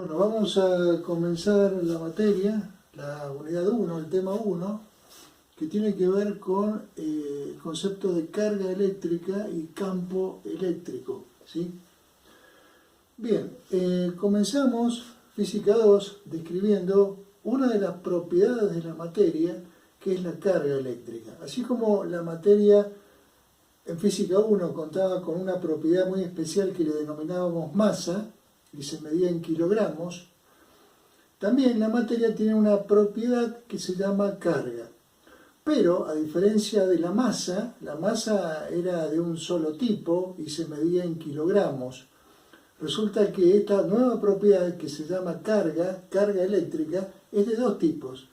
Bueno, vamos a comenzar la materia, la unidad 1, el tema 1, que tiene que ver con el concepto de carga eléctrica y campo eléctrico, ¿sí? Bien, comenzamos Física 2 describiendo una de las propiedades de la materia, que es la carga eléctrica. Así como la materia en Física 1 contaba con una propiedad muy especial que le denominábamos masa, y se medía en kilogramos, también la materia tiene una propiedad que se llama carga. Pero, a diferencia de la masa era de un solo tipo y se medía en kilogramos. Resulta que esta nueva propiedad que se llama carga eléctrica, es de dos tipos,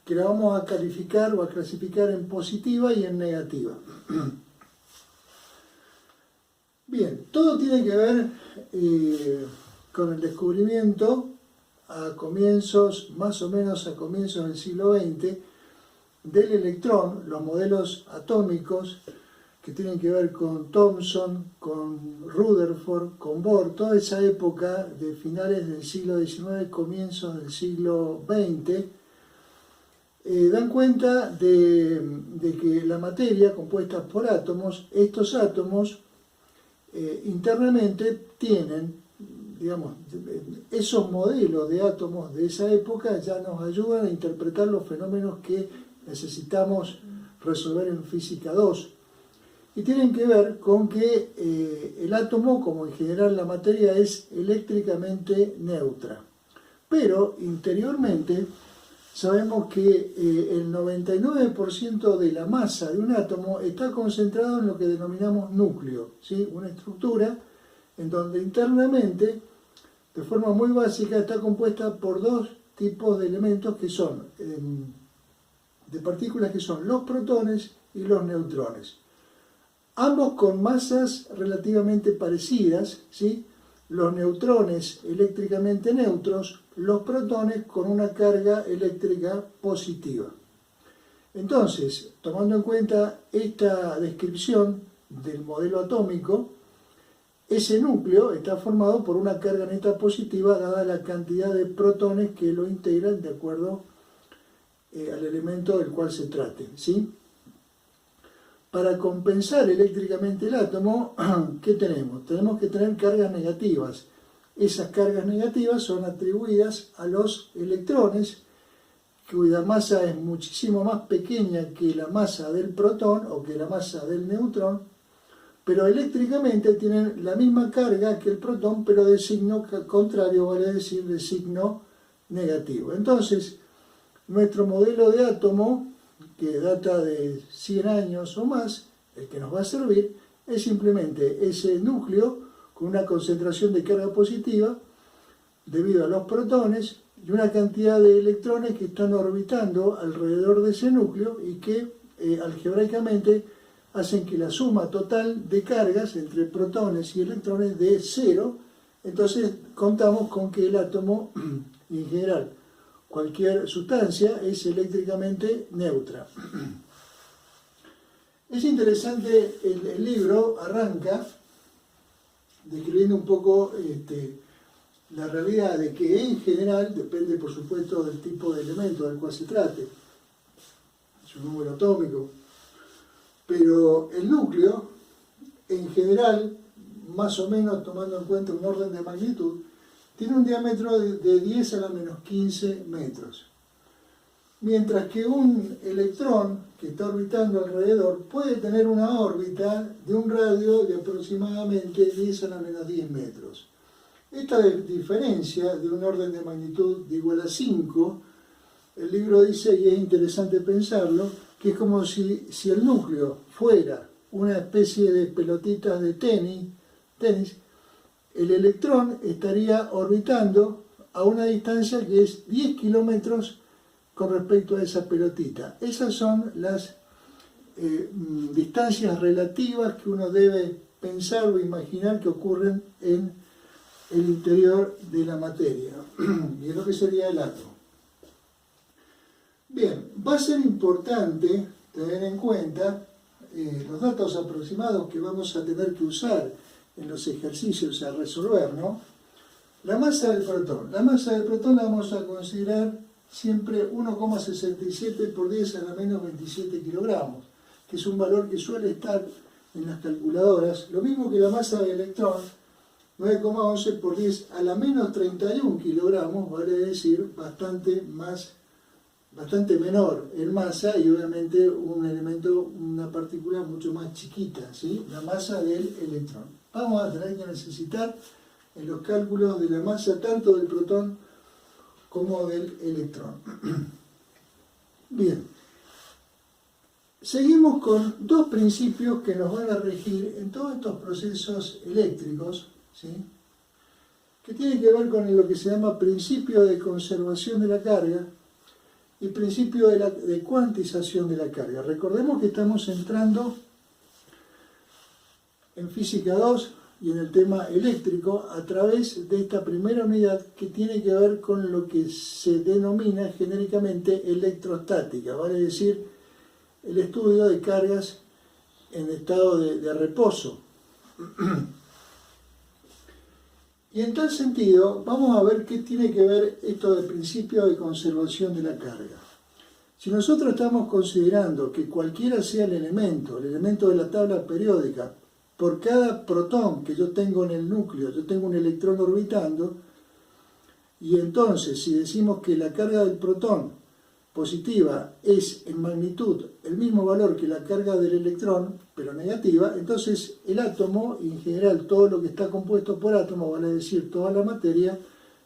que la vamos a calificar o a clasificar en positiva y en negativa. Bien, todo tiene que ver con el descubrimiento más o menos a comienzos del siglo XX, del electrón, los modelos atómicos que tienen que ver con Thomson, con Rutherford, con Bohr, toda esa época de finales del siglo XIX, comienzos del siglo XX, dan cuenta de que la materia compuesta por átomos, estos átomos internamente tienen, digamos, esos modelos de átomos de esa época ya nos ayudan a interpretar los fenómenos que necesitamos resolver en Física 2. Y tienen que ver con que el átomo, como en general la materia, es eléctricamente neutra. Pero interiormente sabemos que el 99% de la masa de un átomo está concentrado en lo que denominamos núcleo, ¿sí? Una estructura en donde internamente, de forma muy básica, está compuesta por dos tipos de elementos que son, de partículas que son los protones y los neutrones. Ambos con masas relativamente parecidas, ¿sí? Los neutrones eléctricamente neutros, los protones con una carga eléctrica positiva. Entonces, tomando en cuenta esta descripción del modelo atómico, ese núcleo está formado por una carga neta positiva dada la cantidad de protones que lo integran de acuerdo al elemento del cual se trate, ¿sí? Para compensar eléctricamente el átomo, ¿qué tenemos? Tenemos que tener cargas negativas. Esas cargas negativas son atribuidas a los electrones, cuya masa es muchísimo más pequeña que la masa del protón o que la masa del neutrón, pero eléctricamente tienen la misma carga que el protón, pero de signo contrario, vale decir, de signo negativo. Entonces, nuestro modelo de átomo, que data de 100 años o más, el que nos va a servir, es simplemente ese núcleo con una concentración de carga positiva debido a los protones y una cantidad de electrones que están orbitando alrededor de ese núcleo y que algebraicamente hacen que la suma total de cargas entre protones y electrones dé cero. Entonces contamos con que el átomo, en general, cualquier sustancia, es eléctricamente neutra. Es interesante, el libro arranca describiendo un poco la realidad de que en general, depende por supuesto del tipo de elemento del cual se trate, su número atómico, pero el núcleo, en general, más o menos tomando en cuenta un orden de magnitud, tiene un diámetro de 10 a la menos 15 metros. Mientras que un electrón que está orbitando alrededor puede tener una órbita de un radio de aproximadamente 10 a la menos 10 metros. Esta diferencia de un orden de magnitud de igual a 5, el libro dice, y es interesante pensarlo, que es como si el núcleo fuera una especie de pelotitas de tenis, el electrón estaría orbitando a una distancia que es 10 kilómetros con respecto a esa pelotita. Esas son las distancias relativas que uno debe pensar o imaginar que ocurren en el interior de la materia, y es lo que sería el átomo. Bien, va a ser importante tener en cuenta los datos aproximados que vamos a tener que usar en los ejercicios a resolver, ¿no? La masa del protón. La masa del protón la vamos a considerar siempre 1,67 por 10 a la menos 27 kilogramos, que es un valor que suele estar en las calculadoras. Lo mismo que la masa del electrón, 9,11 por 10 a la menos 31 kilogramos, vale decir bastante menor en masa y obviamente un elemento, una partícula mucho más chiquita, ¿sí? La masa del electrón. Vamos a tener que necesitar en los cálculos de la masa tanto del protón como del electrón. Bien, seguimos con dos principios que nos van a regir en todos estos procesos eléctricos, ¿sí? Que tienen que ver con lo que se llama principio de conservación de la carga y principio de cuantización de la carga. Recordemos que estamos entrando en física 2 y en el tema eléctrico a través de esta primera unidad que tiene que ver con lo que se denomina genéricamente electrostática, vale decir el estudio de cargas en estado de reposo. Y en tal sentido, vamos a ver qué tiene que ver esto del principio de conservación de la carga. Si nosotros estamos considerando que cualquiera sea el elemento de la tabla periódica, por cada protón que yo tengo en el núcleo, yo tengo un electrón orbitando, y entonces si decimos que la carga del protón positiva es en magnitud el mismo valor que la carga del electrón, pero negativa, entonces el átomo, y en general todo lo que está compuesto por átomos, vale decir toda la materia,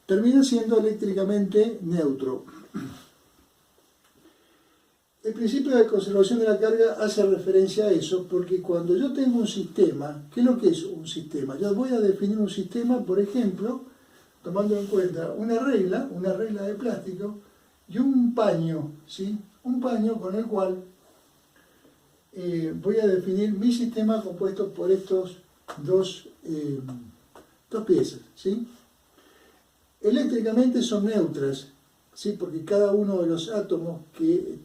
termina siendo eléctricamente neutro. El principio de conservación de la carga hace referencia a eso, porque cuando yo tengo un sistema, ¿qué es lo que es un sistema? Yo voy a definir un sistema, por ejemplo, tomando en cuenta una regla de plástico, y un paño, ¿sí? Un paño con el cual voy a definir mi sistema compuesto por estos dos piezas, ¿sí? Eléctricamente son neutras, ¿sí? Porque cada uno de los átomos que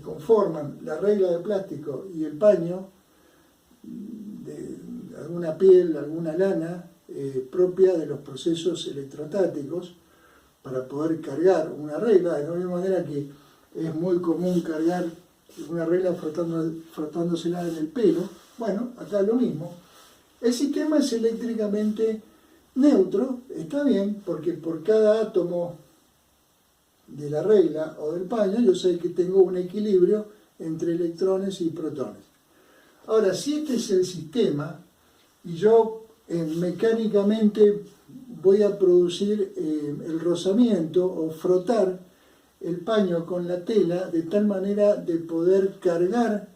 conforman la regla de plástico y el paño, de alguna piel, alguna lana, propia de los procesos electrostáticos, para poder cargar una regla, de la misma manera que es muy común cargar una regla frotándosela en el pelo. Bueno, acá lo mismo. El sistema es eléctricamente neutro, está bien, porque por cada átomo de la regla o del paño yo sé que tengo un equilibrio entre electrones y protones. Ahora, si este es el sistema y yo mecánicamente voy a producir el rozamiento o frotar el paño con la tela de tal manera de poder cargar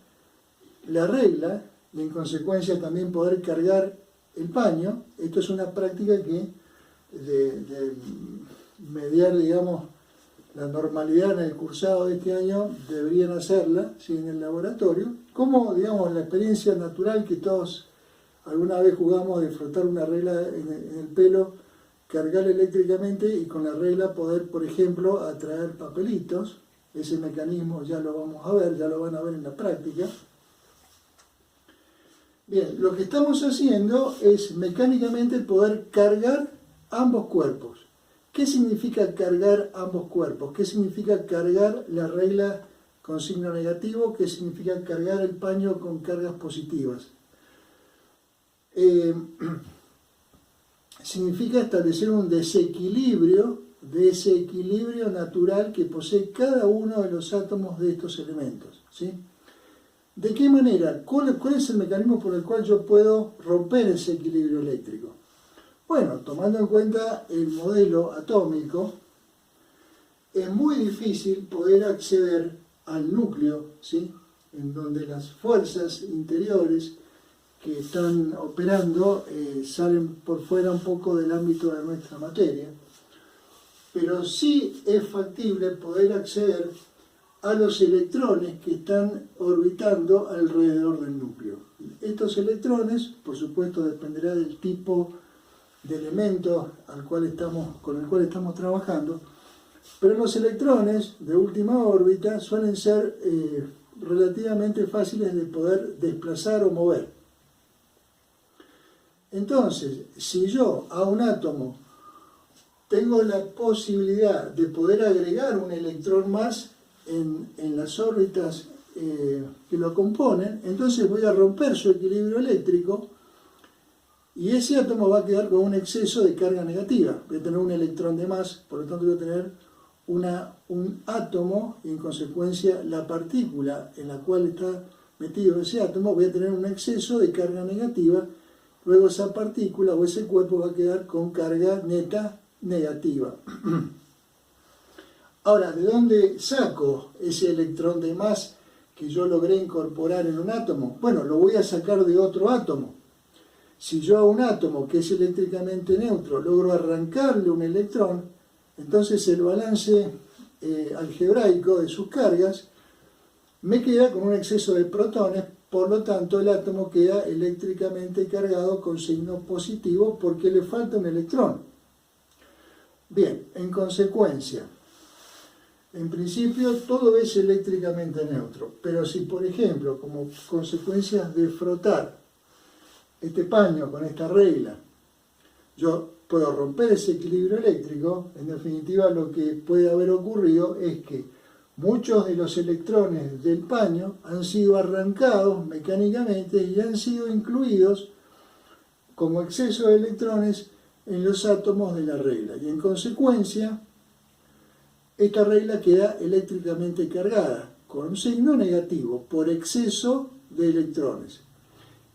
la regla y en consecuencia también poder cargar el paño. Esto es una práctica que de mediar, digamos, la normalidad en el cursado de este año deberían hacerla, ¿sí? En el laboratorio, como, digamos, la experiencia natural que todos alguna vez jugamos de frotar una regla en el pelo, cargar eléctricamente y con la regla poder, por ejemplo, atraer papelitos. Ese mecanismo ya lo vamos a ver, ya lo van a ver en la práctica. Bien, lo que estamos haciendo es mecánicamente poder cargar ambos cuerpos. ¿Qué significa cargar ambos cuerpos? ¿Qué significa cargar la regla con signo negativo? ¿Qué significa cargar el paño con cargas positivas? Significa establecer un desequilibrio de ese equilibrio natural que posee cada uno de los átomos de estos elementos, ¿sí? ¿De qué manera? ¿Cuál es el mecanismo por el cual yo puedo romper ese equilibrio eléctrico? Bueno, tomando en cuenta el modelo atómico, es muy difícil poder acceder al núcleo, ¿sí? En donde las fuerzas interiores que están operando salen por fuera un poco del ámbito de nuestra materia, pero sí es factible poder acceder a los electrones que están orbitando alrededor del núcleo. Estos electrones, por supuesto, dependerá del tipo de elemento con el cual estamos trabajando, pero los electrones de última órbita suelen ser relativamente fáciles de poder desplazar o mover. Entonces, si yo a un átomo tengo la posibilidad de poder agregar un electrón más en las órbitas que lo componen, entonces voy a romper su equilibrio eléctrico y ese átomo va a quedar con un exceso de carga negativa. Voy a tener un electrón de más, por lo tanto voy a tener un átomo y en consecuencia la partícula en la cual está metido ese átomo, voy a tener un exceso de carga negativa. Luego esa partícula o ese cuerpo va a quedar con carga neta negativa. Ahora, ¿de dónde saco ese electrón de más que yo logré incorporar en un átomo? Bueno, lo voy a sacar de otro átomo. Si yo a un átomo que es eléctricamente neutro logro arrancarle un electrón, entonces el balance algebraico de sus cargas me queda con un exceso de protones, por lo tanto el átomo queda eléctricamente cargado con signo positivo porque le falta un electrón. Bien, en consecuencia, en principio todo es eléctricamente neutro, pero si por ejemplo, como consecuencias de frotar este paño con esta regla, yo puedo romper ese equilibrio eléctrico, en definitiva lo que puede haber ocurrido es que muchos de los electrones del paño han sido arrancados mecánicamente y han sido incluidos como exceso de electrones en los átomos de la regla. Y en consecuencia, esta regla queda eléctricamente cargada, con un signo negativo, por exceso de electrones.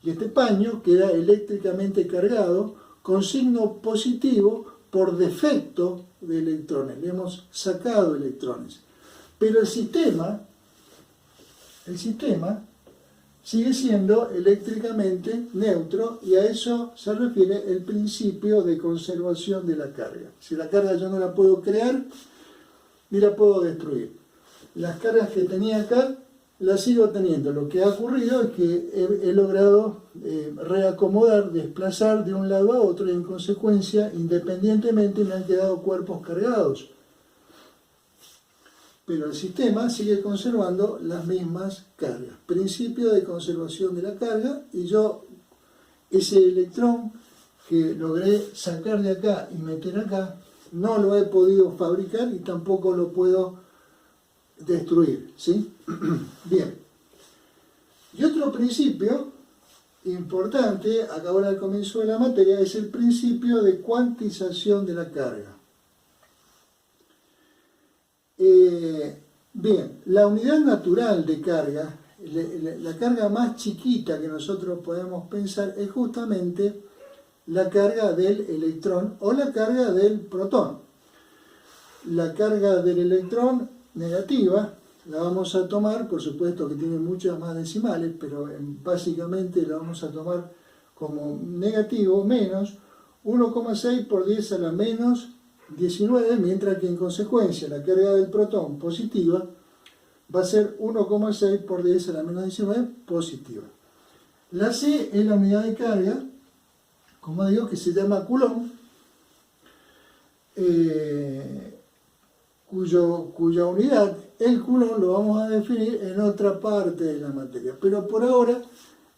Y este paño queda eléctricamente cargado con signo positivo por defecto de electrones. Le hemos sacado electrones. Pero el sistema sigue siendo eléctricamente neutro y a eso se refiere el principio de conservación de la carga. Si la carga yo no la puedo crear ni la puedo destruir. Las cargas que tenía acá las sigo teniendo. Lo que ha ocurrido es que he logrado reacomodar, desplazar de un lado a otro y en consecuencia, independientemente, me han quedado cuerpos cargados. Pero el sistema sigue conservando las mismas cargas. Principio de conservación de la carga, y yo ese electrón que logré sacar de acá y meter acá, no lo he podido fabricar y tampoco lo puedo destruir, ¿sí? Bien. Y otro principio importante, acá ahora al comienzo de la materia, es el principio de cuantización de la carga. Bien, la unidad natural de carga, la carga más chiquita que nosotros podemos pensar es justamente la carga del electrón o la carga del protón. La carga del electrón negativa la vamos a tomar, por supuesto que tiene muchas más decimales, pero básicamente la vamos a tomar como negativo menos 1,6 por 10 a la menos 19, mientras que en consecuencia la carga del protón positiva va a ser 1,6 por 10 a la menos 19 positiva. La C es la unidad de carga, como digo, que se llama Coulomb, cuya unidad, el Coulomb, lo vamos a definir en otra parte de la materia. Pero por ahora,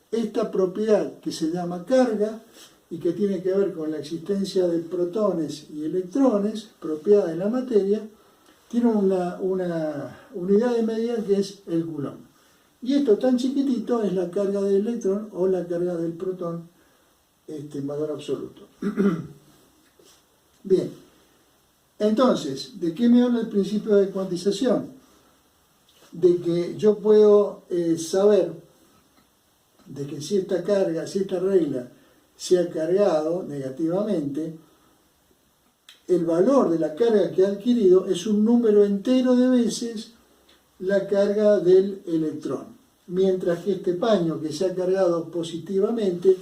esta propiedad que se llama carga y que tiene que ver con la existencia de protones y electrones, propiedad de la materia, tiene una unidad de medida que es el Coulomb. Y esto tan chiquitito es la carga del electrón o la carga del protón en valor absoluto. Bien, entonces, ¿de qué me habla el principio de cuantización? De que yo puedo saber de que si esta carga, si esta regla se ha cargado negativamente, el valor de la carga que ha adquirido es un número entero de veces la carga del electrón. Mientras que este paño que se ha cargado positivamente,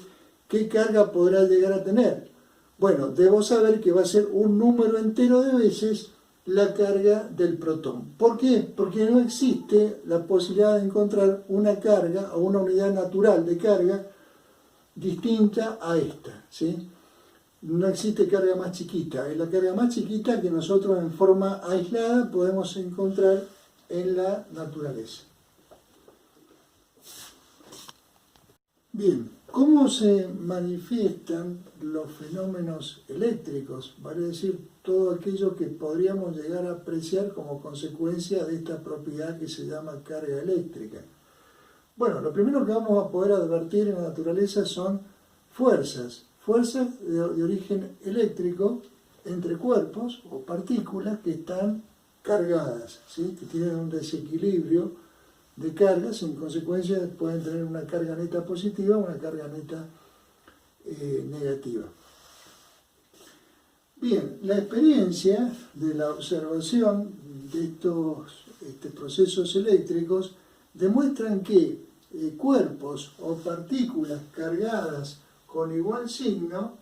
¿qué carga podrá llegar a tener? Bueno, debo saber que va a ser un número entero de veces la carga del protón. ¿Por qué? Porque no existe la posibilidad de encontrar una carga o una unidad natural de carga distinta a esta, ¿sí? No existe carga más chiquita. Es la carga más chiquita que nosotros en forma aislada podemos encontrar en la naturaleza. Bien, ¿Cómo se manifiestan los fenómenos eléctricos? Vale decir, todo aquello que podríamos llegar a apreciar como consecuencia de esta propiedad que se llama carga eléctrica. Bueno, lo primero que vamos a poder advertir en la naturaleza son fuerzas de origen eléctrico entre cuerpos o partículas que están cargadas, ¿sí? Que tienen un desequilibrio de cargas, en consecuencia pueden tener una carga neta positiva o una carga neta negativa. Bien, la experiencia de la observación de estos procesos eléctricos demuestran que cuerpos o partículas cargadas con igual signo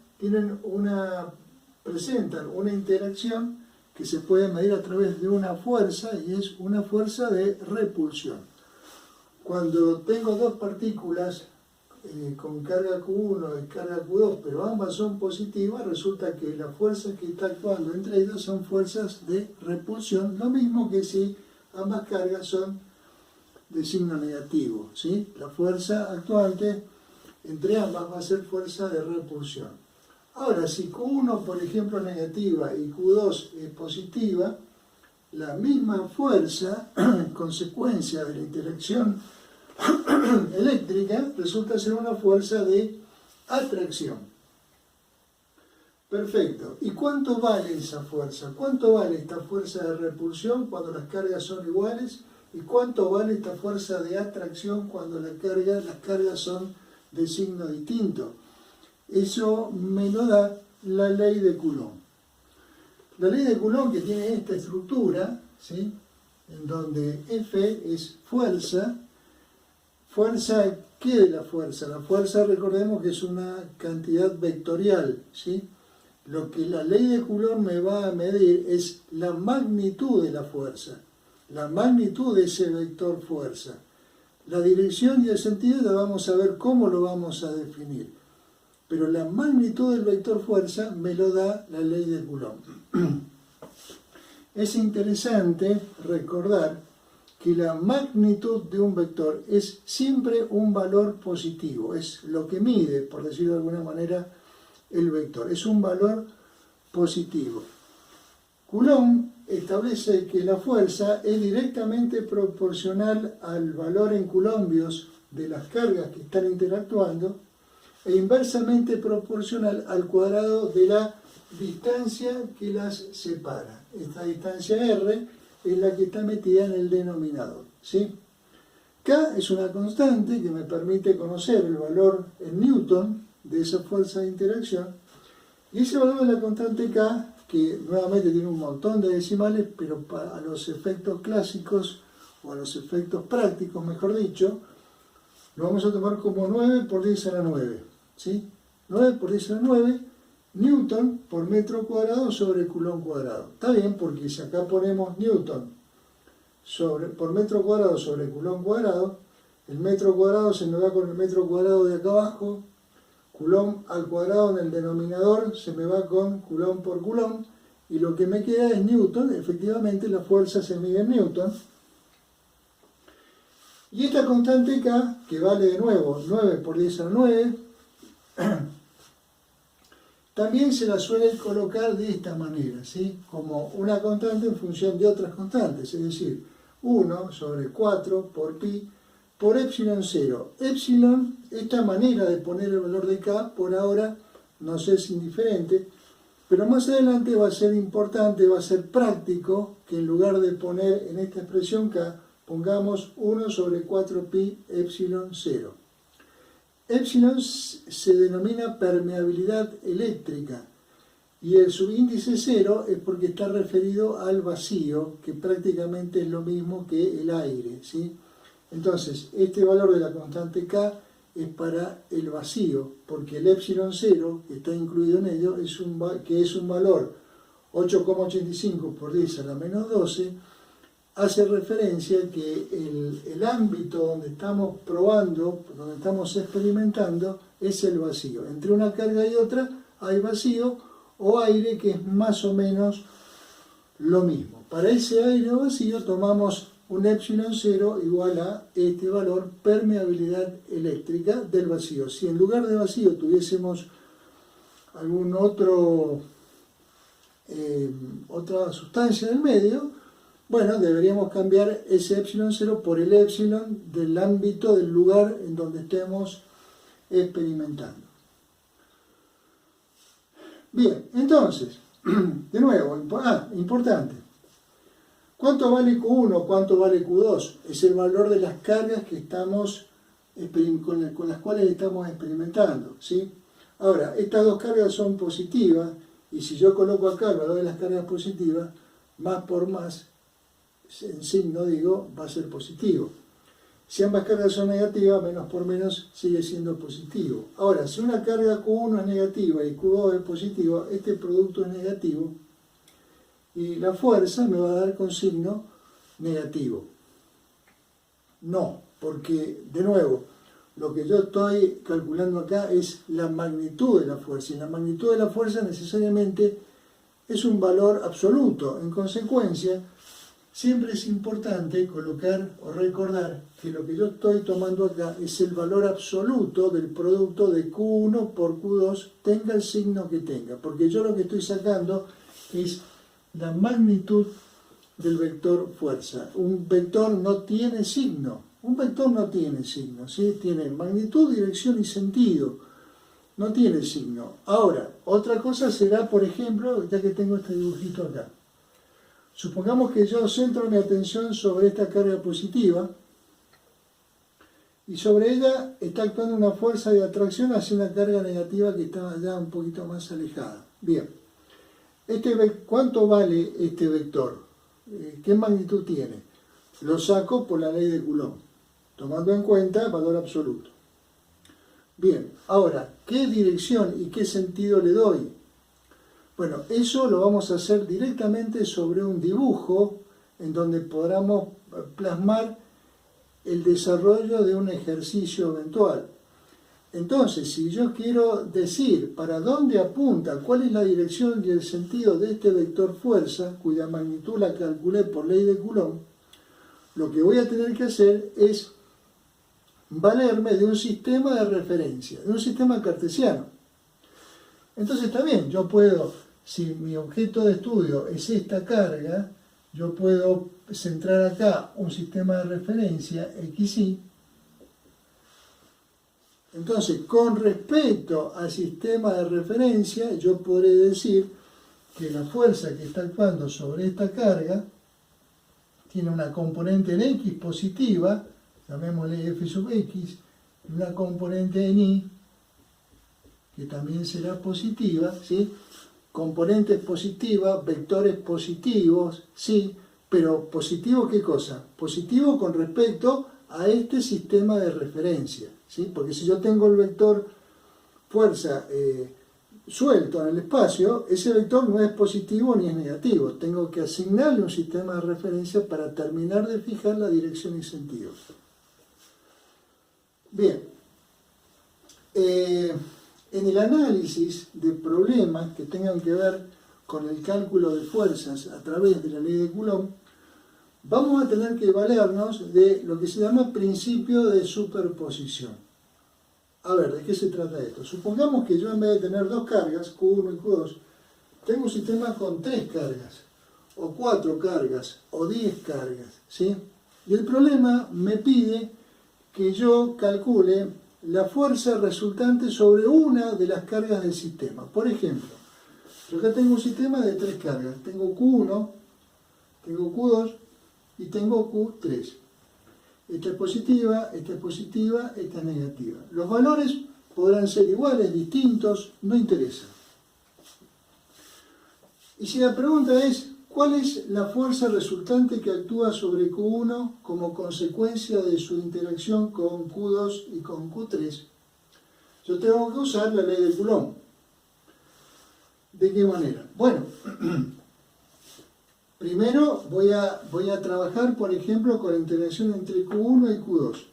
presentan una interacción que se puede medir a través de una fuerza, y es una fuerza de repulsión. Cuando tengo dos partículas con carga Q1 y carga Q2, pero ambas son positivas, resulta que la fuerza que está actuando entre ellas son fuerzas de repulsión, lo mismo que si ambas cargas son de signo negativo, ¿sí? La fuerza actuante entre ambas va a ser fuerza de repulsión. Ahora, si Q1, por ejemplo, es negativa y Q2 es positiva, la misma fuerza, en consecuencia de la interacción eléctrica, resulta ser una fuerza de atracción. Perfecto. ¿Y cuánto vale esa fuerza? ¿Cuánto vale esta fuerza de repulsión cuando las cargas son iguales? ¿Y cuánto vale esta fuerza de atracción cuando las cargas son de signo distinto? Eso me lo da la ley de Coulomb. La ley de Coulomb, que tiene esta estructura, ¿sí? En donde F es fuerza. ¿Fuerza qué de la fuerza? La fuerza, recordemos que es una cantidad vectorial, ¿sí? Lo que la ley de Coulomb me va a medir es la magnitud de la fuerza, la magnitud de ese vector fuerza. La dirección y el sentido ya vamos a ver cómo lo vamos a definir. Pero la magnitud del vector fuerza me lo da la ley de Coulomb. Es interesante recordar que la magnitud de un vector es siempre un valor positivo, es lo que mide, por decirlo de alguna manera, el vector, es un valor positivo. Coulomb establece que la fuerza es directamente proporcional al valor en coulombios de las cargas que están interactuando e inversamente proporcional al cuadrado de la distancia que las separa. Esta distancia R es la que está metida en el denominador, ¿sí? K es una constante que me permite conocer el valor en Newton de esa fuerza de interacción, y ese valor de la constante K, que nuevamente tiene un montón de decimales, pero a los efectos clásicos, o a los efectos prácticos, mejor dicho, lo vamos a tomar como 9 por 10 a la 9, ¿sí? 9 por 10 a la 9, Newton por metro cuadrado sobre Coulomb cuadrado. Está bien, porque si acá ponemos Newton por metro cuadrado sobre Coulomb cuadrado, el metro cuadrado se me va con el metro cuadrado de acá abajo, Coulomb al cuadrado en el denominador se me va con Coulomb por Coulomb, y lo que me queda es Newton. Efectivamente la fuerza se mide en Newton. Y esta constante K, que vale de nuevo 9 por 10 a la 9, también se la suele colocar de esta manera, ¿sí? Como una constante en función de otras constantes, es decir, 1 sobre 4 por pi por epsilon 0. Epsilon, esta manera de poner el valor de K, por ahora nos es indiferente, pero más adelante va a ser importante, va a ser práctico que en lugar de poner en esta expresión K, pongamos 1 sobre 4 pi epsilon 0. Epsilon se denomina permeabilidad eléctrica y el subíndice 0 es porque está referido al vacío, que prácticamente es lo mismo que el aire, ¿sí? Entonces, este valor de la constante K es para el vacío, porque el epsilon 0, que está incluido en ello, que es un valor 8,85 por 10 a la menos 12, hace referencia a que el ámbito donde estamos probando, donde estamos experimentando, es el vacío. Entre una carga y otra hay vacío o aire, que es más o menos lo mismo. Para ese aire o vacío tomamos un epsilon 0 igual a este valor permeabilidad eléctrica del vacío. Si en lugar de vacío tuviésemos algún otra sustancia en el medio, bueno, deberíamos cambiar ese epsilon 0 por el epsilon del ámbito del lugar en donde estemos experimentando. Bien, entonces, de nuevo, importante. ¿Cuánto vale Q1? ¿Cuánto vale Q2? Es el valor de las cargas que estamos con las cuales estamos experimentando, ¿sí? Ahora, estas dos cargas son positivas, y si yo coloco acá el valor de las cargas positivas, más por más, en signo digo, va a ser positivo. Si ambas cargas son negativas, menos por menos sigue siendo positivo. Ahora, si una carga Q1 es negativa y Q2 es positiva, este producto es negativo, y la fuerza me va a dar con signo negativo. No, porque, de nuevo, lo que yo estoy calculando acá es la magnitud de la fuerza, y la magnitud de la fuerza necesariamente es un valor absoluto. En consecuencia, siempre es importante colocar o recordar que lo que yo estoy tomando acá es el valor absoluto del producto de Q1 por Q2, tenga el signo que tenga, porque yo lo que estoy sacando es la magnitud del vector fuerza. Un vector no tiene signo. Un vector no tiene signo, ¿sí? Tiene magnitud, dirección y sentido. No tiene signo. Ahora, otra cosa será, por ejemplo, ya que tengo este dibujito acá. Supongamos que yo centro mi atención sobre esta carga positiva y sobre ella está actuando una fuerza de atracción hacia una carga negativa que está ya un poquito más alejada. Bien. ¿Cuánto vale este vector? ¿Qué magnitud tiene? Lo saco por la ley de Coulomb, tomando en cuenta el valor absoluto. Bien, ahora, ¿qué dirección y qué sentido le doy? Bueno, eso lo vamos a hacer directamente sobre un dibujo en donde podamos plasmar el desarrollo de un ejercicio eventual. Entonces, si yo quiero decir para dónde apunta, cuál es la dirección y el sentido de este vector fuerza, cuya magnitud la calculé por ley de Coulomb, lo que voy a tener que hacer es valerme de un sistema de referencia, de un sistema cartesiano. Entonces también yo puedo, si mi objeto de estudio es esta carga, yo puedo centrar acá un sistema de referencia, XY. Entonces, con respecto al sistema de referencia, yo podré decir que la fuerza que está actuando sobre esta carga tiene una componente en X positiva, llamémosle F sub X, y una componente en Y, que también será positiva, ¿sí? Componentes positivas, vectores positivos, ¿sí? Pero positivo, ¿qué cosa? Positivo con respecto a este sistema de referencia, ¿sí? Porque si yo tengo el vector fuerza suelto en el espacio, ese vector no es positivo ni es negativo. Tengo que asignarle un sistema de referencia para terminar de fijar la dirección y sentido. Bien. En el análisis de problemas que tengan que ver con el cálculo de fuerzas a través de la ley de Coulomb, vamos a tener que valernos de lo que se llama principio de superposición. A ver, ¿de qué se trata esto? Supongamos que yo en vez de tener dos cargas, Q1 y Q2, tengo un sistema con 3 cargas, o 4 cargas, o 10 cargas, ¿sí? Y el problema me pide que yo calcule la fuerza resultante sobre una de las cargas del sistema. Por ejemplo, yo acá tengo un sistema de 3 cargas. Tengo Q1, tengo Q2 y tengo Q3. Esta es positiva, esta es negativa. Los valores podrán ser iguales, distintos, no interesa. Y si la pregunta es, ¿cuál es la fuerza resultante que actúa sobre Q1 como consecuencia de su interacción con Q2 y con Q3? Yo tengo que usar la ley de Coulomb. ¿De qué manera? Bueno, primero voy a trabajar, por ejemplo, con la interacción entre Q1 y Q2.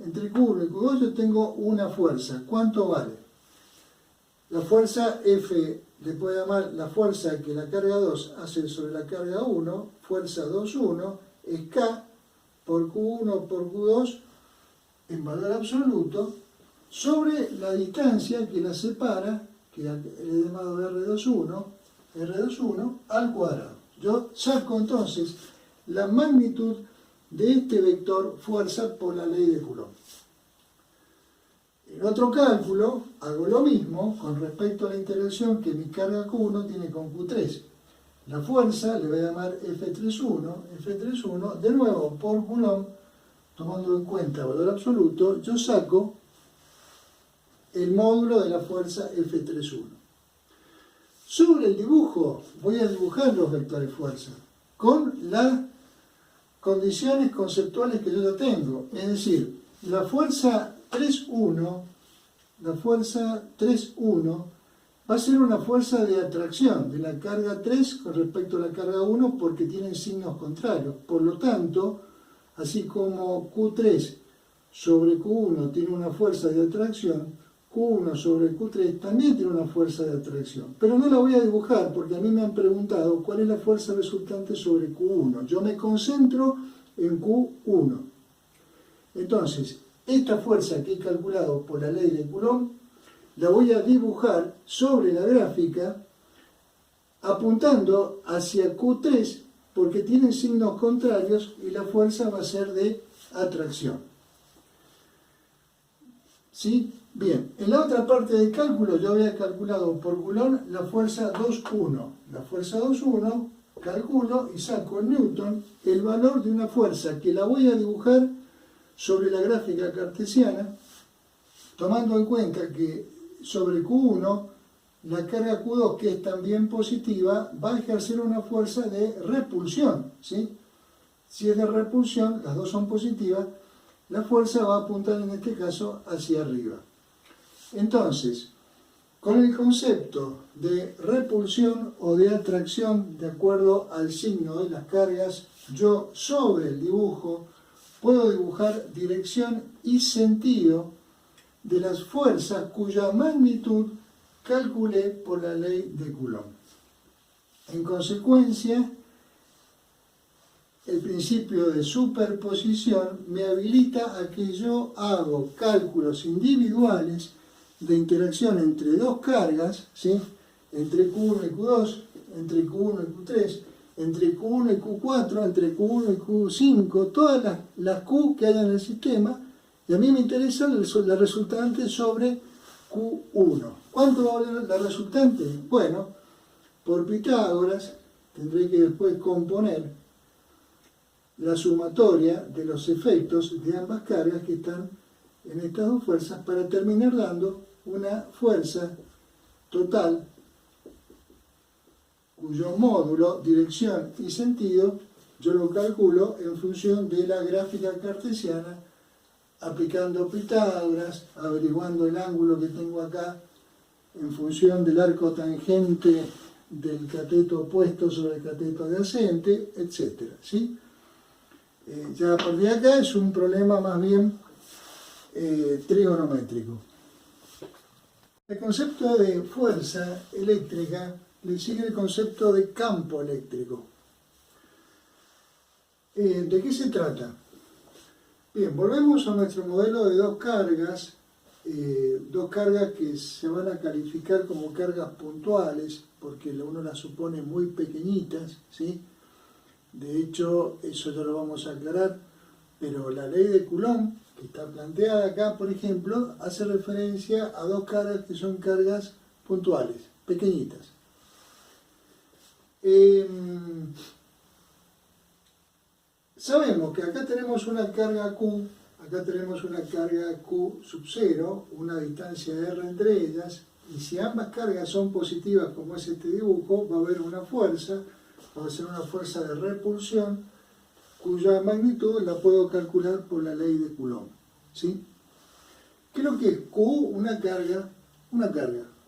Entre Q1 y Q2 yo tengo una fuerza. ¿Cuánto vale? La fuerza F, le puedo llamar la fuerza que la carga 2 hace sobre la carga 1, fuerza 2,1, es K por Q1 por Q2 en valor absoluto sobre la distancia que la separa, que he llamado R21 al cuadrado. Yo saco entonces la magnitud de este vector fuerza por la ley de Coulomb. En otro cálculo hago lo mismo con respecto a la interacción que mi carga Q1 tiene con Q3. La fuerza le voy a llamar F31, de nuevo por Coulomb, tomando en cuenta valor absoluto, yo saco el módulo de la fuerza F31. Sobre el dibujo voy a dibujar los vectores fuerza con las condiciones conceptuales que yo ya tengo. Es decir, la fuerza 3,1 va a ser una fuerza de atracción de la carga 3 con respecto a la carga 1 porque tienen signos contrarios. Por lo tanto, así como Q3 sobre Q1 tiene una fuerza de atracción, Q1 sobre Q3 también tiene una fuerza de atracción. Pero no la voy a dibujar porque a mí me han preguntado cuál es la fuerza resultante sobre Q1. Yo me concentro en Q1. Entonces, esta fuerza que he calculado por la ley de Coulomb, la voy a dibujar sobre la gráfica apuntando hacia Q3 porque tienen signos contrarios y la fuerza va a ser de atracción. ¿Sí? Bien, en la otra parte del cálculo yo había calculado por Coulomb la fuerza 2,1. La fuerza 2,1 calculo y saco en Newton el valor de una fuerza que la voy a dibujar sobre la gráfica cartesiana, tomando en cuenta que sobre Q1 la carga Q2, que es también positiva, va a ejercer una fuerza de repulsión, ¿sí? Si es de repulsión, las dos son positivas, la fuerza va a apuntar en este caso hacia arriba. Entonces, con el concepto de repulsión o de atracción, de acuerdo al signo de las cargas, yo sobre el dibujo puedo dibujar dirección y sentido de las fuerzas cuya magnitud calculé por la ley de Coulomb. En consecuencia, el principio de superposición me habilita a que yo hago cálculos individuales de interacción entre dos cargas, ¿sí? Entre Q1 y Q2, entre Q1 y Q3, entre Q1 y Q4, entre Q1 y Q5, todas las Q que haya en el sistema, y a mí me interesa la resultante sobre Q1. ¿Cuánto va a valer la resultante? Bueno, por Pitágoras tendré que después componer la sumatoria de los efectos de ambas cargas que están en estas dos fuerzas para terminar dando una fuerza total cuyo módulo, dirección y sentido yo lo calculo en función de la gráfica cartesiana, aplicando Pitágoras, averiguando el ángulo que tengo acá en función del arco tangente del cateto opuesto sobre el cateto adyacente, etc. ¿Sí? Ya a partir de acá es un problema más bien trigonométrico. El concepto de fuerza eléctrica le sigue el concepto de campo eléctrico. ¿De qué se trata? Bien, volvemos a nuestro modelo de dos cargas que se van a calificar como cargas puntuales, porque uno las supone muy pequeñitas, ¿sí? De hecho, eso ya lo vamos a aclarar, pero la ley de Coulomb, que está planteada acá, por ejemplo, hace referencia a dos cargas que son cargas puntuales, pequeñitas. Sabemos que acá tenemos una carga Q, acá tenemos una carga Q sub 0, una distancia R entre ellas, y si ambas cargas son positivas, como es este dibujo, va a haber una fuerza, va a ser una fuerza de repulsión, cuya magnitud la puedo calcular por la ley de Coulomb, ¿sí? ¿Qué es lo que es Q? Una carga,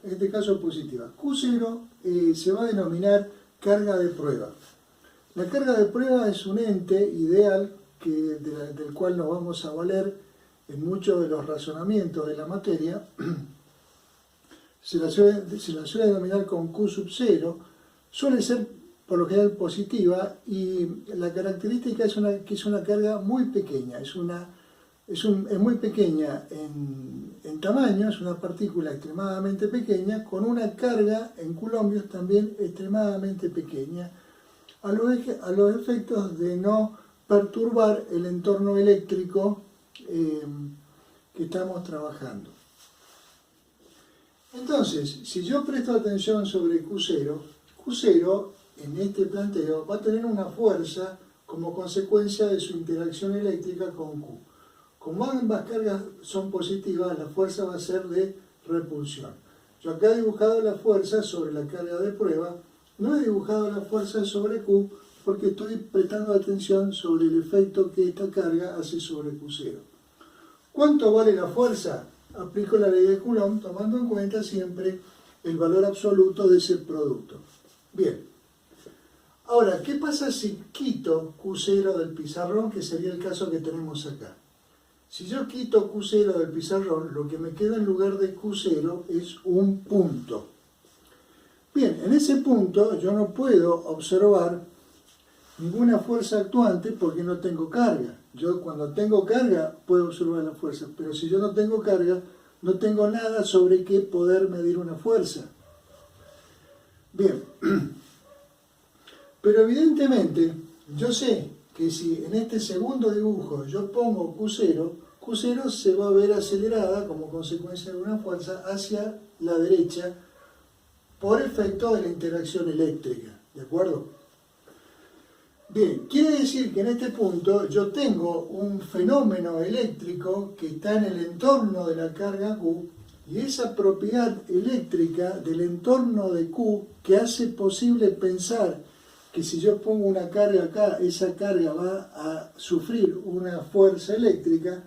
en este caso positiva. Q0 se va a denominar carga de prueba. La carga de prueba es un ente ideal del cual nos vamos a valer en muchos de los razonamientos de la materia. Se la suele denominar con Q sub 0, suele ser por lo general positiva, y la característica es que es una carga muy pequeña, es muy pequeña en tamaño, es una partícula extremadamente pequeña, con una carga en coulombios también extremadamente pequeña, a los efectos de no perturbar el entorno eléctrico que estamos trabajando. Entonces, si yo presto atención sobre Q0, Q0 en este planteo va a tener una fuerza como consecuencia de su interacción eléctrica con Q. Como ambas cargas son positivas, la fuerza va a ser de repulsión. Yo acá he dibujado la fuerza sobre la carga de prueba, no he dibujado la fuerza sobre Q porque estoy prestando atención sobre el efecto que esta carga hace sobre Q0. ¿Cuánto vale la fuerza? Aplico la ley de Coulomb tomando en cuenta siempre el valor absoluto de ese producto. Bien. Ahora, ¿qué pasa si quito Q0 del pizarrón, que sería el caso que tenemos acá? Si yo quito Q0 del pizarrón, lo que me queda en lugar de Q0 es un punto. Bien, en ese punto yo no puedo observar ninguna fuerza actuante porque no tengo carga. Yo cuando tengo carga puedo observar la fuerza, pero si yo no tengo carga, no tengo nada sobre qué poder medir una fuerza. Bien, pero evidentemente yo sé que si en este segundo dibujo yo pongo Q0, Q0 se va a ver acelerada como consecuencia de una fuerza hacia la derecha por efecto de la interacción eléctrica, ¿de acuerdo? Bien, quiere decir que en este punto yo tengo un fenómeno eléctrico que está en el entorno de la carga Q, y esa propiedad eléctrica del entorno de Q que hace posible pensar que si yo pongo una carga acá, esa carga va a sufrir una fuerza eléctrica,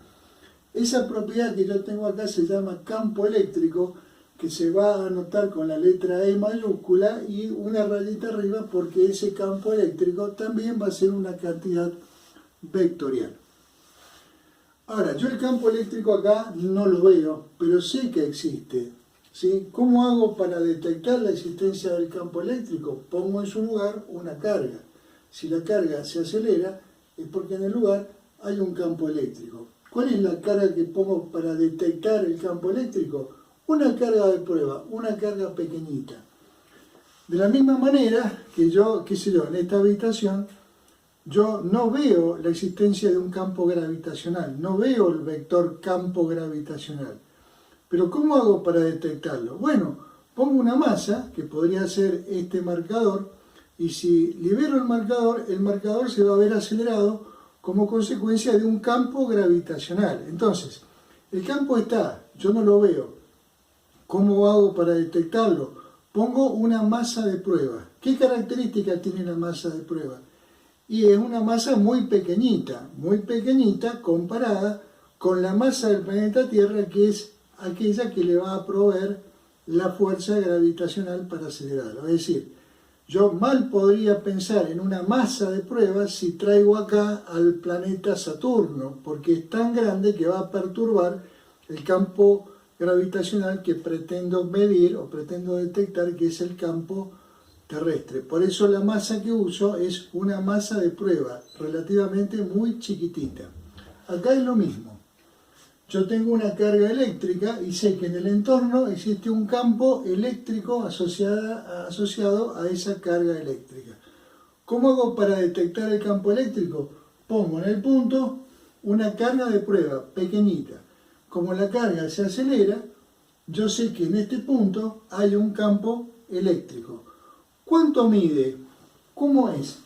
esa propiedad que yo tengo acá se llama campo eléctrico, que se va a anotar con la letra E mayúscula y una rayita arriba porque ese campo eléctrico también va a ser una cantidad vectorial. Ahora, yo el campo eléctrico acá no lo veo, pero sé que existe, ¿sí? ¿Cómo hago para detectar la existencia del campo eléctrico? Pongo en su lugar una carga. Si la carga se acelera, es porque en el lugar hay un campo eléctrico. ¿Cuál es la carga que pongo para detectar el campo eléctrico? Una carga de prueba, una carga pequeñita. De la misma manera que yo, qué sé yo, en esta habitación, yo no veo la existencia de un campo gravitacional, no veo el vector campo gravitacional. Pero ¿cómo hago para detectarlo? Bueno, pongo una masa, que podría ser este marcador, y si libero el marcador se va a ver acelerado como consecuencia de un campo gravitacional. Entonces, el campo está, yo no lo veo. ¿Cómo hago para detectarlo? Pongo una masa de prueba. ¿Qué características tiene la masa de prueba? Y es una masa muy pequeñita comparada con la masa del planeta Tierra, que es aquella que le va a proveer la fuerza gravitacional para acelerarlo. Es decir, yo mal podría pensar en una masa de prueba si traigo acá al planeta Saturno, porque es tan grande que va a perturbar el campo gravitacional que pretendo medir o pretendo detectar, que es el campo terrestre. Por eso la masa que uso es una masa de prueba relativamente muy chiquitita. Acá es lo mismo. Yo tengo una carga eléctrica y sé que en el entorno existe un campo eléctrico asociado a esa carga eléctrica. ¿Cómo hago para detectar el campo eléctrico? Pongo en el punto una carga de prueba pequeñita. Como la carga se acelera, yo sé que en este punto hay un campo eléctrico. ¿Cuánto mide? ¿Cómo es?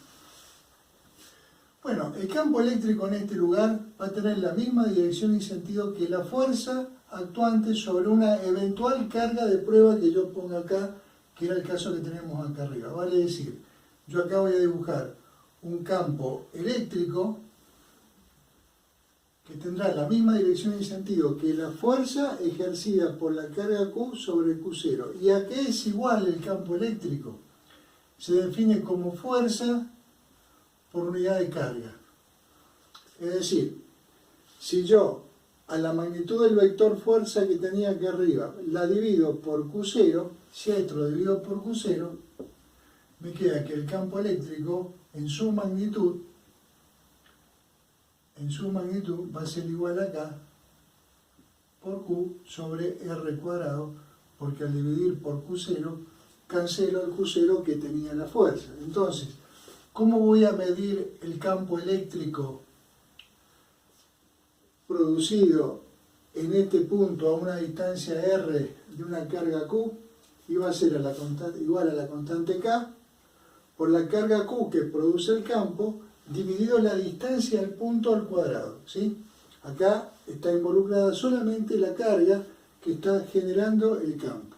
Bueno, el campo eléctrico en este lugar va a tener la misma dirección y sentido que la fuerza actuante sobre una eventual carga de prueba que yo ponga acá, que era el caso que tenemos acá arriba. Vale decir, yo acá voy a dibujar un campo eléctrico que tendrá la misma dirección y sentido que la fuerza ejercida por la carga Q sobre Q0. ¿Y a qué es igual el campo eléctrico? Se define como fuerza por unidad de carga. Es decir, si yo a la magnitud del vector fuerza que tenía aquí arriba la divido por Q0, si esto lo divido por Q0, me queda que el campo eléctrico en su magnitud va a ser igual acá por Q sobre R cuadrado, porque al dividir por Q0 cancelo el Q0 que tenía la fuerza. Entonces, ¿cómo voy a medir el campo eléctrico producido en este punto a una distancia R de una carga Q? Y va a ser igual a la constante K por la carga Q que produce el campo dividido la distancia del punto al cuadrado, ¿sí? Acá está involucrada solamente la carga que está generando el campo.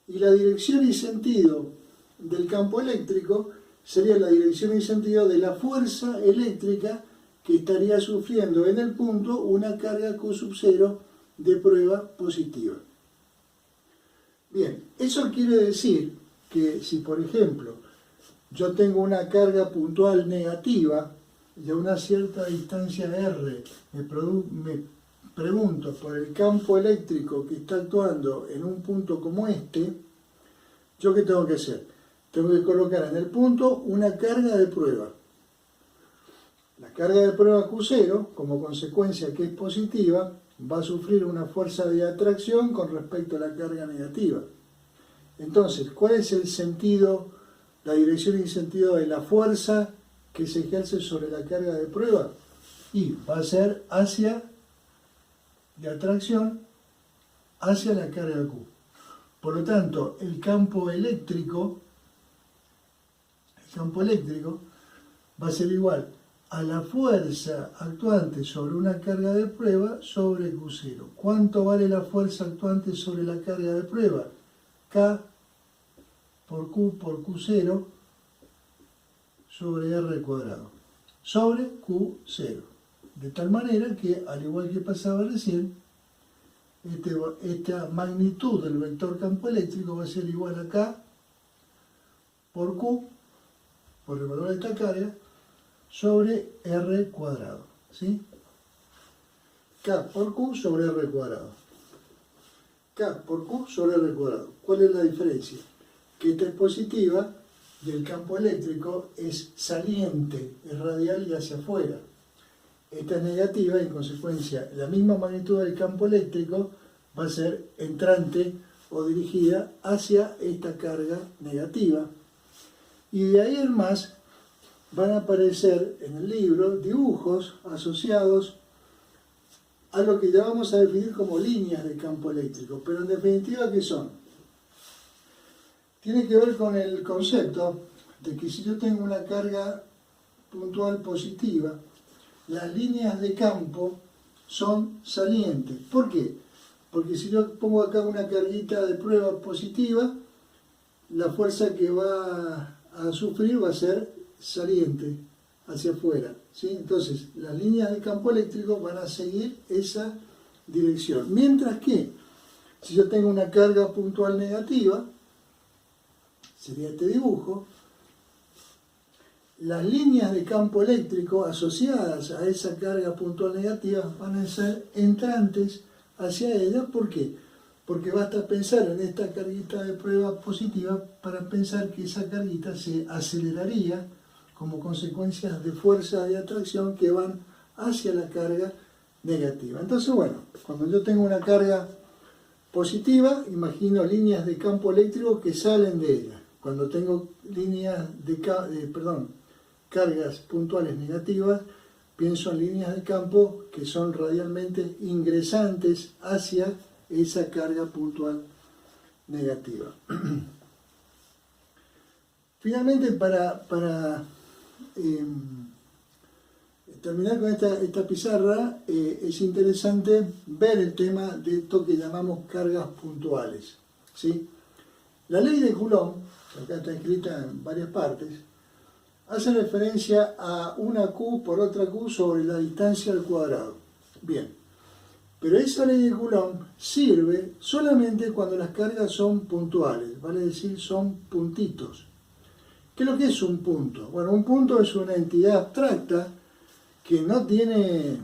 Y la dirección y sentido del campo eléctrico sería la dirección y sentido de la fuerza eléctrica que estaría sufriendo en el punto una carga Q sub 0 de prueba positiva. Bien, eso quiere decir que si, por ejemplo, yo tengo una carga puntual negativa y a una cierta distancia R me pregunto por el campo eléctrico que está actuando en un punto como este, ¿yo qué tengo que hacer? Tengo que colocar en el punto una carga de prueba. La carga de prueba Q0, como consecuencia que es positiva, va a sufrir una fuerza de atracción con respecto a la carga negativa. Entonces, ¿cuál es el sentido, la dirección y sentido de la fuerza que se ejerce sobre la carga de prueba? Y va a ser de atracción hacia la carga Q. Por lo tanto, el campo eléctrico va a ser igual a la fuerza actuante sobre una carga de prueba sobre Q0. ¿Cuánto vale la fuerza actuante sobre la carga de prueba? K por Q por Q0 sobre R cuadrado, sobre Q0. De tal manera que, al igual que pasaba recién, esta magnitud del vector campo eléctrico va a ser igual a K por Q, por el valor de esta carga, sobre R cuadrado, ¿sí? K por Q sobre R cuadrado. K por Q sobre R cuadrado. ¿Cuál es la diferencia? Que esta es positiva y el campo eléctrico es saliente, es radial y hacia afuera. Esta es negativa y en consecuencia la misma magnitud del campo eléctrico va a ser entrante o dirigida hacia esta carga negativa. Y de ahí en más van a aparecer en el libro dibujos asociados a lo que ya vamos a definir como líneas de campo eléctrico. Pero en definitiva, ¿qué son? Tiene que ver con el concepto de que si yo tengo una carga puntual positiva, las líneas de campo son salientes. ¿Por qué? Porque si yo pongo acá una carguita de prueba positiva, la fuerza que va a sufrir va a ser saliente, hacia afuera, ¿sí? Entonces, las líneas de campo eléctrico van a seguir esa dirección. Mientras que, si yo tengo una carga puntual negativa, sería este dibujo, las líneas de campo eléctrico asociadas a esa carga puntual negativa van a ser entrantes hacia ella. ¿Por qué? Porque basta pensar en esta carguita de prueba positiva para pensar que esa carguita se aceleraría como consecuencia de fuerzas de atracción que van hacia la carga negativa. Entonces, bueno, cuando yo tengo una carga positiva, imagino líneas de campo eléctrico que salen de ella. Cuando tengo cargas puntuales negativas, pienso en líneas de campo que son radialmente ingresantes hacia esa carga puntual negativa. Finalmente, para terminar con esta pizarra, es interesante ver el tema de esto que llamamos cargas puntuales, ¿sí? La ley de Coulomb, que acá está escrita en varias partes, hace referencia a una Q por otra Q sobre la distancia al cuadrado. Bien, pero esa ley de Coulomb sirve solamente cuando las cargas son puntuales, vale decir, son puntitos. ¿Qué es lo que es un punto? Bueno, un punto es una entidad abstracta que no tiene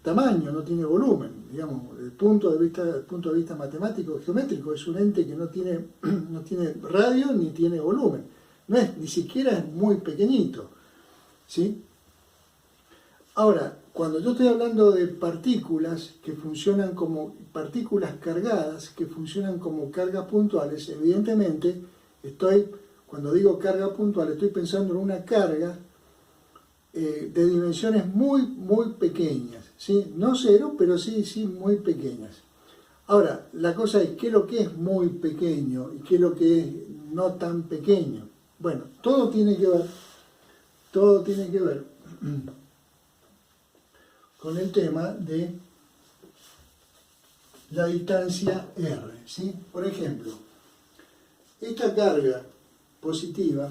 tamaño, no tiene volumen. digamos, desde el punto de vista matemático, geométrico, es un ente que no tiene, no tiene radio ni tiene volumen. No es, ni siquiera es muy pequeñito, ¿sí? Ahora, cuando yo estoy hablando de partículas que funcionan como partículas cargadas, que funcionan como cargas puntuales, evidentemente cuando digo carga puntual, estoy pensando en una carga de dimensiones muy, muy pequeñas, ¿sí? No cero, pero sí, sí, muy pequeñas. Ahora, la cosa es, ¿qué es lo que es muy pequeño y qué es lo que es no tan pequeño? Bueno, todo tiene que ver con el tema de la distancia r, ¿sí? Por ejemplo, esta carga positiva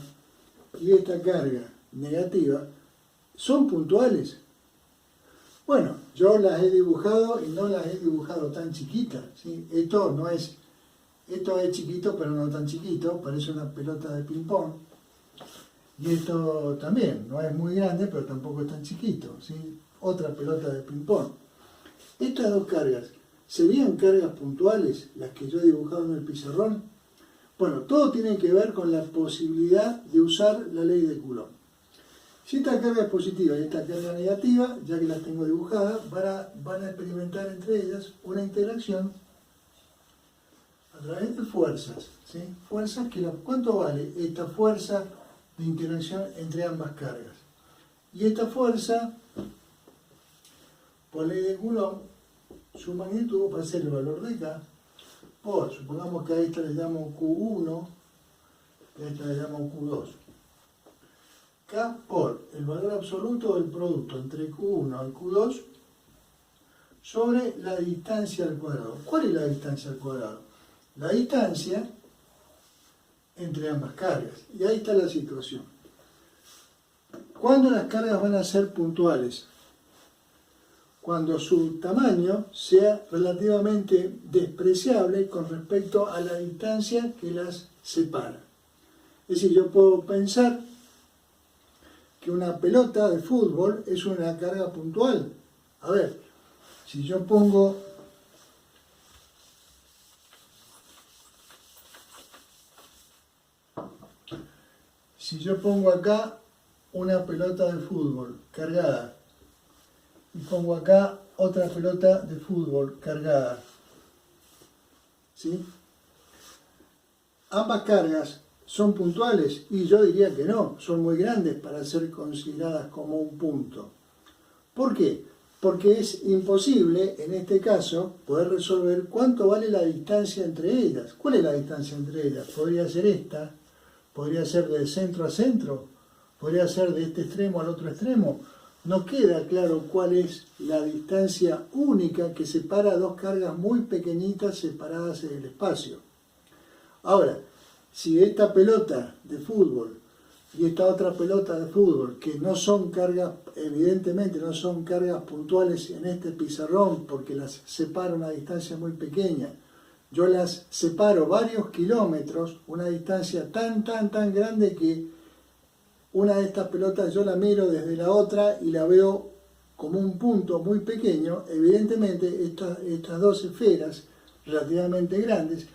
y esta carga negativa son puntuales. Bueno, yo las he dibujado y no las he dibujado tan chiquitas, ¿sí? Esto es chiquito, pero no tan chiquito, parece una pelota de ping-pong. Y esto también, no es muy grande, pero tampoco es tan chiquito, ¿sí? Otra pelota de ping-pong. Estas dos cargas, ¿serían cargas puntuales las que yo he dibujado en el pizarrón? Bueno, todo tiene que ver con la posibilidad de usar la ley de Coulomb. Si esta carga es positiva y esta carga negativa, ya que las tengo dibujadas, van a experimentar entre ellas una interacción a través de fuerzas, ¿sí? Fuerzas que ¿cuánto vale esta fuerza de interacción entre ambas cargas? Y esta fuerza, por ley de Coulomb, su magnitud va a ser el valor de K por, supongamos que a esta le llamo Q1 y a esta le llamo Q2. K por el valor absoluto del producto entre Q1 y Q2 sobre la distancia al cuadrado. ¿Cuál es la distancia al cuadrado? La distancia entre ambas cargas. Y ahí está la situación. ¿Cuándo las cargas van a ser puntuales? Cuando su tamaño sea relativamente despreciable con respecto a la distancia que las separa. Es decir, yo puedo pensar que una pelota de fútbol es una carga puntual. A ver, si yo pongo acá una pelota de fútbol cargada y pongo acá otra pelota de fútbol cargada, ¿sí? Ambas cargas son puntuales y yo diría que no, son muy grandes para ser consideradas como un punto. ¿Por qué? Porque es imposible, en este caso, poder resolver cuánto vale la distancia entre ellas. ¿Cuál es la distancia entre ellas? Podría ser esta, podría ser de centro a centro, podría ser de este extremo al otro extremo. No queda claro cuál es la distancia única que separa dos cargas muy pequeñitas separadas en el espacio. Ahora, si esta pelota de fútbol y esta otra pelota de fútbol, que no son cargas, evidentemente no son cargas puntuales en este pizarrón porque las separo a una distancia muy pequeña, yo las separo varios kilómetros, una distancia tan grande que una de estas pelotas yo la miro desde la otra y la veo como un punto muy pequeño. Evidentemente estas dos esferas relativamente grandes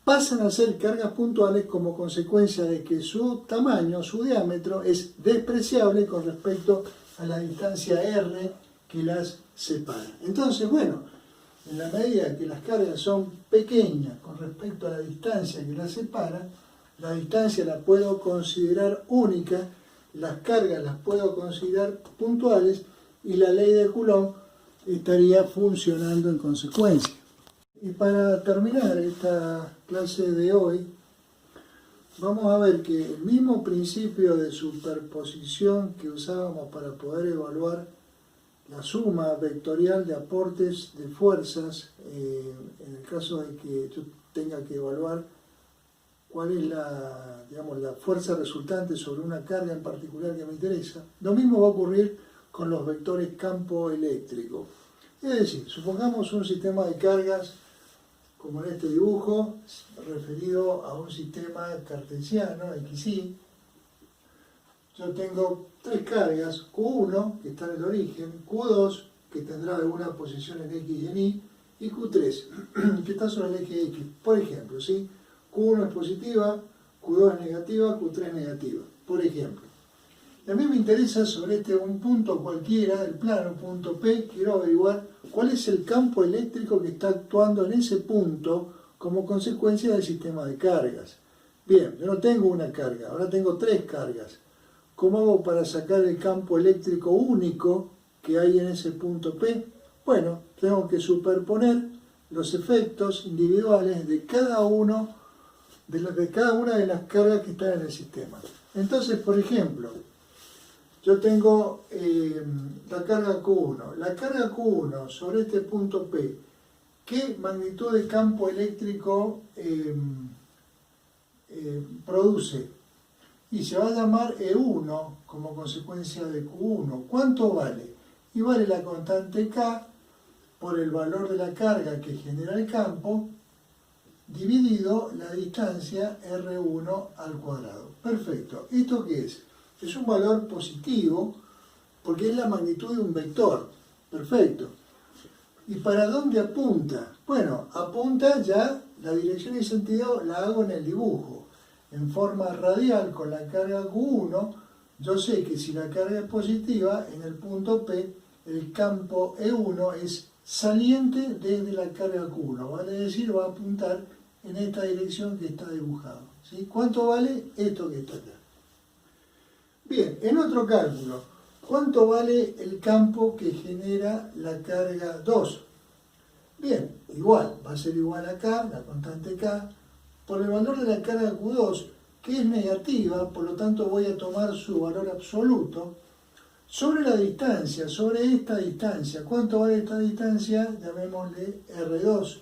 pasan a ser cargas puntuales como consecuencia de que su tamaño, su diámetro es despreciable con respecto a la distancia r que las separa. Entonces, bueno, en la medida que las cargas son pequeñas con respecto a la distancia que las separa, la distancia la puedo considerar única, las cargas las puedo considerar puntuales y la ley de Coulomb estaría funcionando en consecuencia. Y para terminar esta clase de hoy, vamos a ver que el mismo principio de superposición que usábamos para poder evaluar la suma vectorial de aportes de fuerzas, en el caso de que yo tenga que evaluar cuál es la fuerza resultante sobre una carga en particular que me interesa, lo mismo va a ocurrir con los vectores campo eléctrico. Es decir, supongamos un sistema de cargas como en este dibujo, referido a un sistema cartesiano, XY. Yo tengo tres cargas, Q1, que está en el origen, Q2, que tendrá alguna posición en X y en Y, y Q3, que está sobre el eje X. Por ejemplo, ¿sí? Q1 es positiva, Q2 es negativa, Q3 es negativa. Por ejemplo. A mí me interesa sobre un punto cualquiera del plano, punto P, quiero averiguar cuál es el campo eléctrico que está actuando en ese punto como consecuencia del sistema de cargas. Bien, yo no tengo una carga, ahora tengo 3 cargas. ¿Cómo hago para sacar el campo eléctrico único que hay en ese punto P? Bueno, tengo que superponer los efectos individuales de cada una de las cargas que están en el sistema. Entonces, por ejemplo, yo tengo la carga Q1. La carga Q1 sobre este punto P, ¿qué magnitud de campo eléctrico produce? Y se va a llamar E1 como consecuencia de Q1. ¿Cuánto vale? Y vale la constante K por el valor de la carga que genera el campo dividido la distancia R1 al cuadrado. Perfecto. ¿Esto qué es? Es un valor positivo porque es la magnitud de un vector. Perfecto. ¿Y para dónde apunta? Bueno, apunta ya, la dirección y sentido la hago en el dibujo. En forma radial con la carga Q1, yo sé que si la carga es positiva, en el punto P, el campo E1 es saliente desde la carga Q1. Vale decir, va a apuntar en esta dirección que está dibujado. ¿Sí? ¿Cuánto vale esto que está acá? Bien, en otro cálculo, ¿cuánto vale el campo que genera la carga 2? Bien, igual, va a ser igual acá, la constante K, por el valor de la carga Q2, que es negativa, por lo tanto voy a tomar su valor absoluto, sobre la distancia, sobre esta distancia. ¿Cuánto vale esta distancia? Llamémosle R2.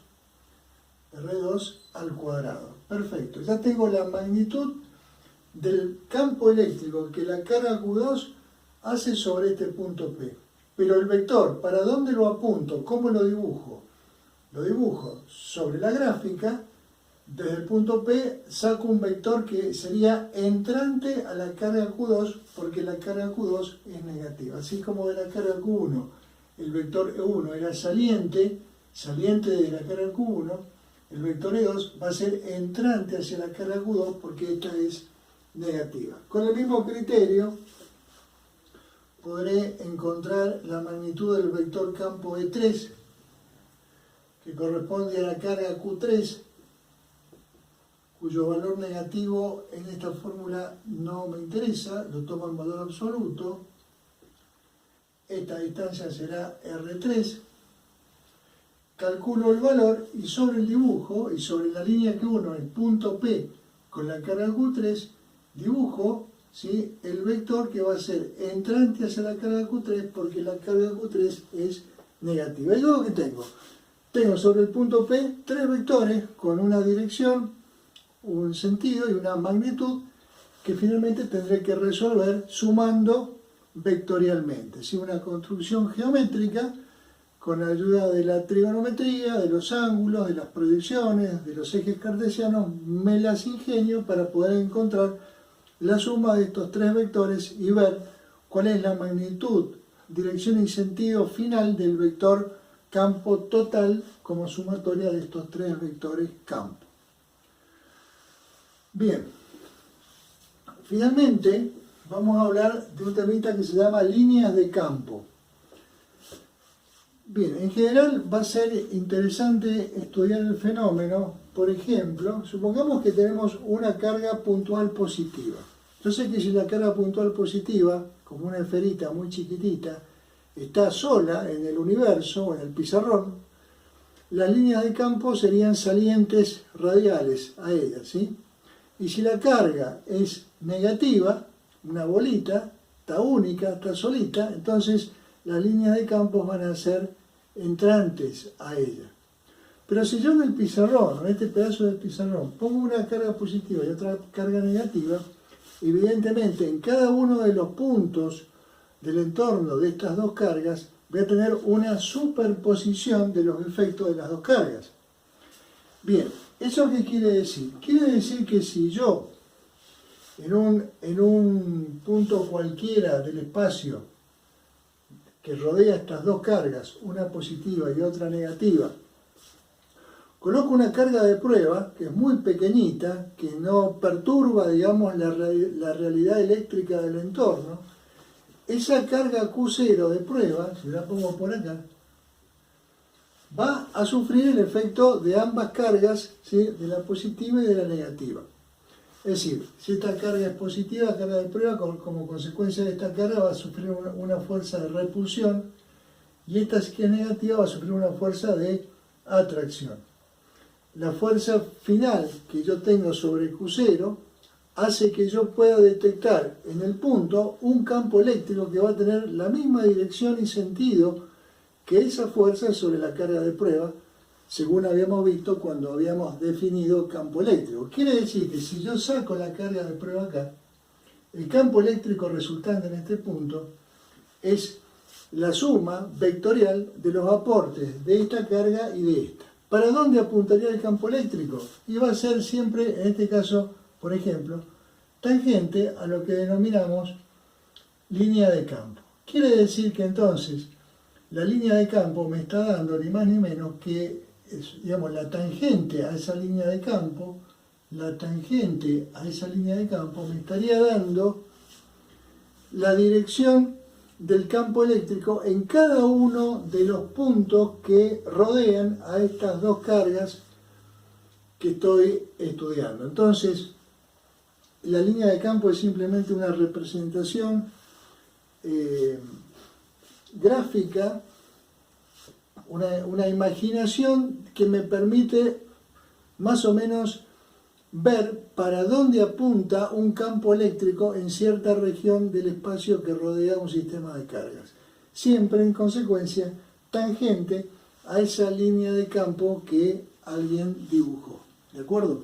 R2 al cuadrado. Perfecto, ya tengo la magnitud del campo eléctrico que la carga Q2 hace sobre este punto P. Pero el vector, ¿para dónde lo apunto? ¿Cómo lo dibujo? Lo dibujo sobre la gráfica, desde el punto P saco un vector que sería entrante a la carga Q2 porque la carga Q2 es negativa. Así como de la carga Q1 el vector E1 era saliente de la carga Q1, el vector E2 va a ser entrante hacia la carga Q2 porque esta es negativa. Con el mismo criterio podré encontrar la magnitud del vector campo E3 que corresponde a la carga Q3, cuyo valor negativo en esta fórmula no me interesa, lo tomo en valor absoluto. Esta distancia será R3. Calculo el valor y sobre el dibujo y sobre la línea Q1, el punto P con la carga Q3, dibujo, ¿sí?, el vector que va a ser entrante hacia la carga Q3 porque la carga Q3 es negativa. ¿Y luego qué tengo? Tengo sobre el punto P 3 vectores con una dirección, un sentido y una magnitud que finalmente tendré que resolver sumando vectorialmente. ¿Sí? Una construcción geométrica con ayuda de la trigonometría, de los ángulos, de las proyecciones, de los ejes cartesianos, me las ingenio para poder encontrar la suma de estos 3 vectores y ver cuál es la magnitud, dirección y sentido final del vector campo total como sumatoria de estos 3 vectores campo. Bien, finalmente vamos a hablar de un temita que se llama líneas de campo. Bien, en general va a ser interesante estudiar el fenómeno. Por ejemplo, supongamos que tenemos una carga puntual positiva. Yo sé que si la carga puntual positiva, como una esferita muy chiquitita, está sola en el universo o en el pizarrón, las líneas de campo serían salientes radiales a ella, ¿sí? Y si la carga es negativa, una bolita, está única, está solita, entonces las líneas de campo van a ser entrantes a ella. Pero si yo en el pizarrón, en este pedazo del pizarrón, pongo una carga positiva y otra carga negativa, evidentemente en cada uno de los puntos del entorno de estas dos cargas voy a tener una superposición de los efectos de las dos cargas. Bien, ¿eso qué quiere decir? Quiere decir que si yo en un punto cualquiera del espacio que rodea estas dos cargas, una positiva y otra negativa, coloco una carga de prueba que es muy pequeñita, que no perturba, digamos, la realidad eléctrica del entorno. Esa carga Q0 de prueba, si la pongo por acá, va a sufrir el efecto de ambas cargas, ¿sí? De la positiva y de la negativa. Es decir, si esta carga es positiva, carga de prueba, como consecuencia de esta carga va a sufrir una fuerza de repulsión, y esta, si es negativa, va a sufrir una fuerza de atracción. La fuerza final que yo tengo sobre Q0 hace que yo pueda detectar en el punto un campo eléctrico que va a tener la misma dirección y sentido que esa fuerza sobre la carga de prueba, según habíamos visto cuando habíamos definido campo eléctrico. Quiere decir que si yo saco la carga de prueba acá, el campo eléctrico resultante en este punto es la suma vectorial de los aportes de esta carga y de esta. ¿Para dónde apuntaría el campo eléctrico? Y va a ser siempre, en este caso, por ejemplo, tangente a lo que denominamos línea de campo. Quiere decir que entonces la línea de campo me está dando ni más ni menos que, digamos, la tangente a esa línea de campo, la tangente a esa línea de campo me estaría dando la dirección del campo eléctrico en cada uno de los puntos que rodean a estas dos cargas que estoy estudiando. Entonces, la línea de campo es simplemente una representación gráfica, una imaginación que me permite más o menos ver para dónde apunta un campo eléctrico en cierta región del espacio que rodea un sistema de cargas. Siempre, en consecuencia, tangente a esa línea de campo que alguien dibujó. ¿De acuerdo?